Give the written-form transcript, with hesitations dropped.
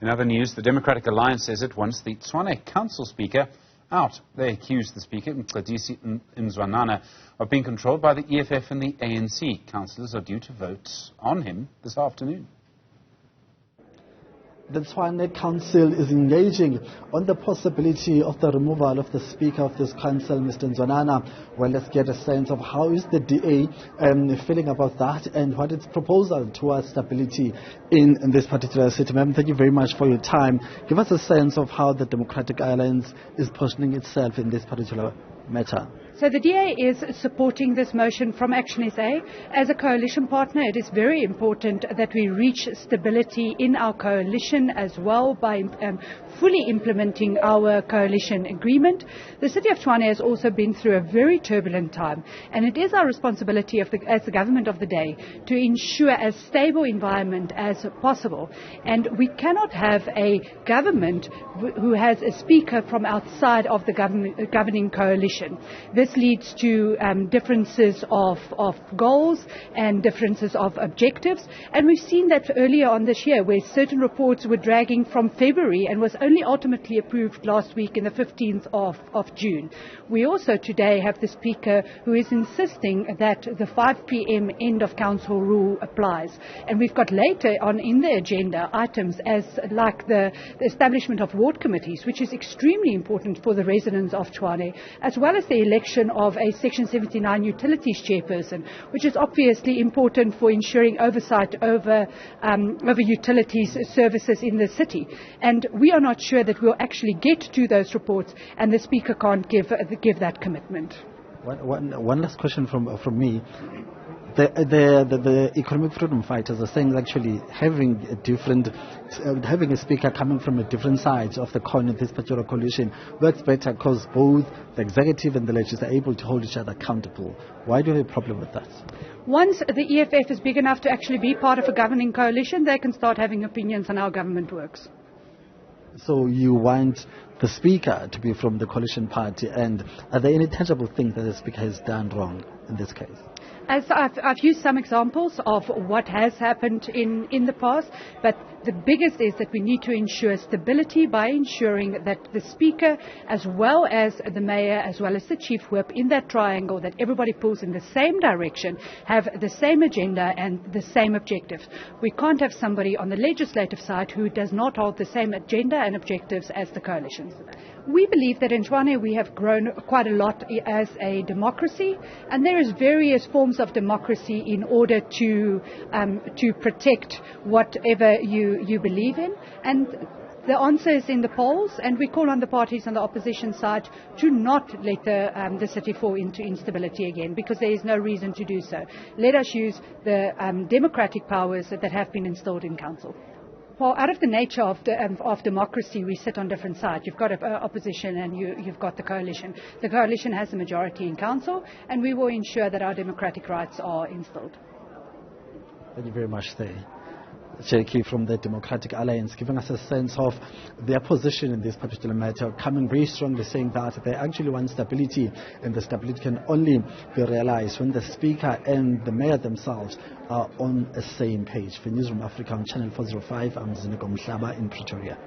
In other news, the Democratic Alliance says it wants the Tshwane Council Speaker out. They accuse the Speaker, Mncedi Nzwanana, of being controlled by the EFF and the ANC. Councillors are due to vote on him this afternoon. The Tshwane Council is engaging on the possibility of the removal of the Speaker of this Council, Mr. Nzwanana. Well, let's get a sense of how is the DA feeling about that and what its proposal towards stability in this particular city. Ma'am, thank you very much for your time. Give us a sense of how the Democratic Alliance is positioning itself in this particular matter. So the DA is supporting this motion from Action SA. As a coalition partner, it is very important that we reach stability in our coalition as well by fully implementing our coalition agreement. The city of Tshwane has also been through a very turbulent time, and it is our responsibility as the government of the day to ensure as stable environment as possible. And we cannot have a government who has a speaker from outside of the governing coalition. This leads to differences of goals and differences of objectives. And we've seen that earlier on this year where certain reports were dragging from February and was only ultimately approved last week in the 15th of June. We also today have the Speaker who is insisting that the 5 p.m. end of council rule applies. And we've got later on in the agenda items as like the establishment of ward committees, which is extremely important for the residents of Tshwane, as well as the election of a Section 79 utilities chairperson, which is obviously important for ensuring oversight over utilities services in the city. And we are not sure that we'll actually get to those reports, and the Speaker can't give that commitment. One last question from me. The economic freedom fighters are saying actually having a speaker coming from a different side of the coin in this particular coalition works better because both the executive and the legislature are able to hold each other accountable. Why do you have a problem with that? Once the EFF is big enough to actually be part of a governing coalition, they can start having opinions on how government works. So you want the speaker to be from the coalition party, and are there any tangible things that the speaker has done wrong in this case? As I've used some examples of what has happened in the past, but the biggest is that we need to ensure stability by ensuring that the Speaker, as well as the Mayor, as well as the Chief Whip, in that triangle, that everybody pulls in the same direction, have the same agenda and the same objectives. We can't have somebody on the legislative side who does not hold the same agenda and objectives as the coalitions. We believe that in Tshwane we have grown quite a lot as a democracy, and there is various forms of democracy in order to protect whatever you believe in. And the answer is in the polls, and we call on the parties on the opposition side to not let the city fall into instability again, because there is no reason to do so. Let us use the democratic powers that have been installed in council. Well, out of the nature of democracy, we sit on different sides. You've got opposition and you've got the coalition. The coalition has a majority in council, and we will ensure that our democratic rights are installed. Thank you very much there. Cherokee from the Democratic Alliance, giving us a sense of their position in this particular matter, coming very strongly saying that they actually want stability, and the stability can only be realized when the Speaker and the Mayor themselves are on the same page. For Newzroom Afrika on Channel 405, I'm Ziniko Mhlaba in Pretoria.